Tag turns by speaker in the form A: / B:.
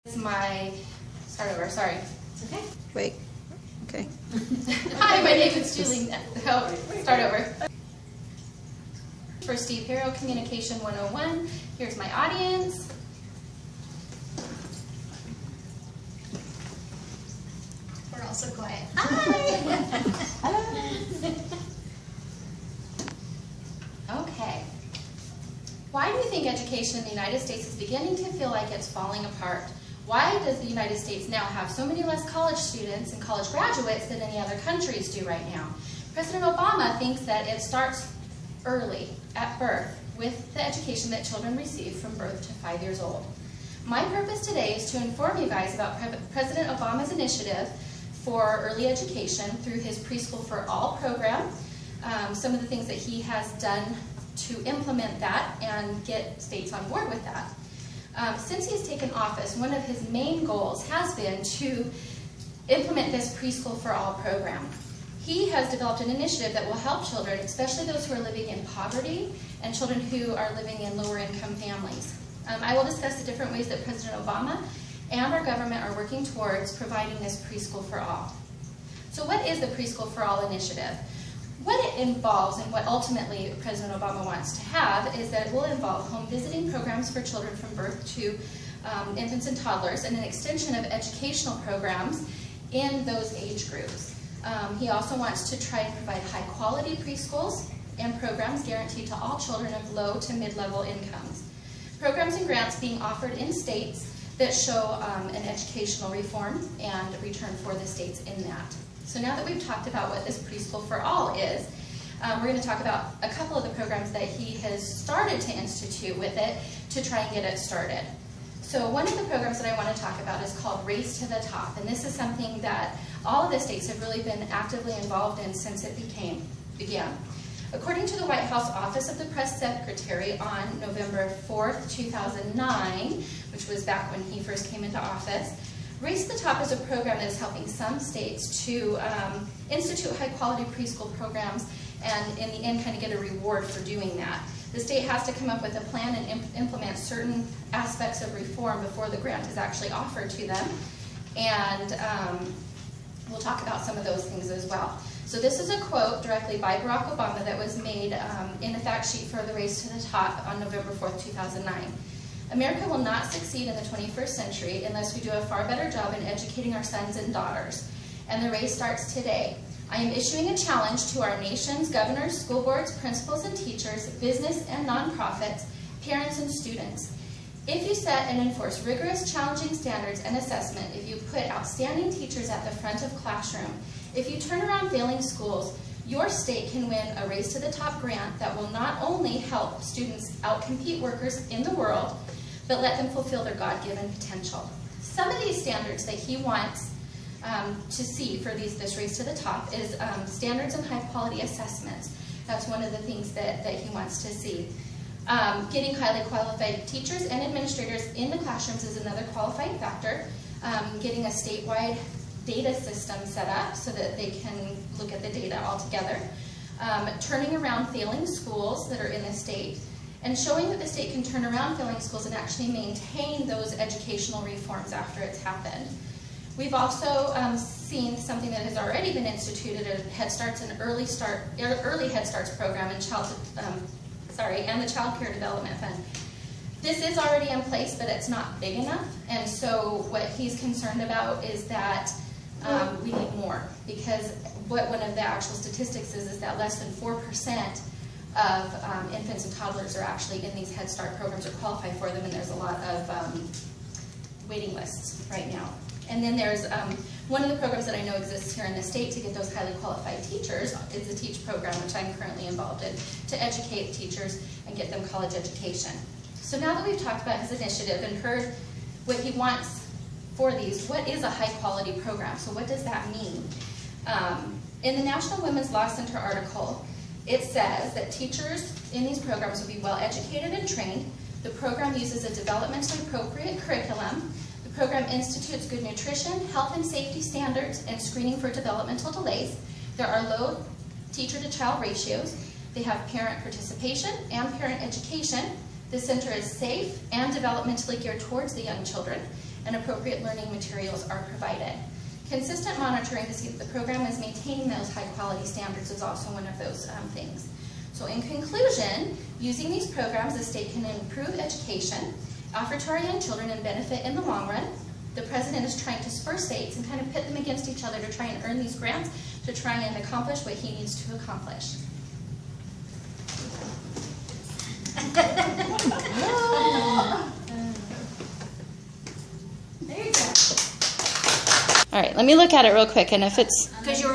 A: Start over, sorry. It's okay.
B: Wait, okay.
A: Hi, my name is Julie. Start over. For Steve Hero, Communication 101. Here's my audience.
C: We're also quiet.
A: Hi. Hello. Okay. Why do you think education in the United States is beginning to feel like it's falling apart? Why does the United States now have so many less college students and college graduates than any other countries do right now? President Obama thinks that it starts early, at birth, with the education that children receive from birth to 5 years old. My purpose today is to inform you guys about President Obama's initiative for early education through his Preschool for All program, some of the things that he has done to implement that and get states on board with that. Since he's taken office, one of his main goals has been to implement this Preschool for All program. He has developed an initiative that will help children, especially those who are living in poverty and children who are living in lower income families. I will discuss the different ways that President Obama and our government are working towards providing this Preschool for All. So what is the Preschool for All initiative? What it involves and what ultimately President Obama wants to have is that it will involve home visiting programs for children from birth to infants and toddlers and an extension of educational programs in those age groups. He also wants to try and provide high quality preschools and programs guaranteed to all children of low to mid-level incomes. Programs and grants being offered in states that show an educational reform and return for the states in that. So now that we've talked about what this Preschool for All is, we're going to talk about a couple of the programs that he has started to institute with it to try and get it started. So one of the programs that I want to talk about is called Race to the Top, and this is something that all of the states have really been actively involved in since it began. According to the White House Office of the Press Secretary on November 4th, 2009, which was back when he first came into office, Race to the Top is a program that is helping some states to institute high-quality preschool programs and in the end kind of get a reward for doing that. The state has to come up with a plan and implement certain aspects of reform before the grant is actually offered to them. And we'll talk about some of those things as well. So this is a quote directly by Barack Obama that was made in the fact sheet for the Race to the Top on November 4th, 2009. America will not succeed in the 21st century unless we do a far better job in educating our sons and daughters. And the race starts today. I am issuing a challenge to our nation's governors, school boards, principals and teachers, business and nonprofits, parents and students. If you set and enforce rigorous, challenging standards and assessment, if you put outstanding teachers at the front of classroom, if you turn around failing schools, your state can win a Race to the Top grant that will not only help students outcompete workers in the world, but let them fulfill their God-given potential. Some of these standards that he wants to see for this Race to the Top is standards and high-quality assessments. That's one of the things that he wants to see. Getting highly qualified teachers and administrators in the classrooms is another qualifying factor. Getting a statewide data system set up so that they can look at the data all together. Turning around failing schools that are in the state, and showing that the state can turn around failing schools and actually maintain those educational reforms after it's happened. We've also seen something that has already been instituted at Head Starts and Early Head Starts program and and the Child Care Development Fund. This is already in place, but it's not big enough, and so what he's concerned about is that we need more, because what one of the actual statistics is that less than 4% of infants and toddlers are actually in these Head Start programs or qualify for them, and there's a lot of waiting lists right now. And then there's one of the programs that I know exists here in the state to get those highly qualified teachers is the TEACH program, which I'm currently involved in, to educate teachers and get them college education. So now that we've talked about his initiative and heard what he wants for these, what is a high-quality program? So what does that mean? In the National Women's Law Center article, it says that teachers in these programs will be well educated and trained. The program uses a developmentally appropriate curriculum. The program institutes good nutrition, health and safety standards, and screening for developmental delays. There are low teacher-to-child ratios. They have parent participation and parent education. The center is safe and developmentally geared towards the young children. and appropriate learning materials are provided. Consistent monitoring to see that the program is maintaining those high-quality standards is also one of those things. So in conclusion, using these programs, the state can improve education, offer to our young children, and benefit in the long run. The president is trying to spur states and kind of pit them against each other to try and earn these grants to try and accomplish what he needs to accomplish.
C: There you go.
A: All right, let me look at it real quick, and if it's...
C: Because you're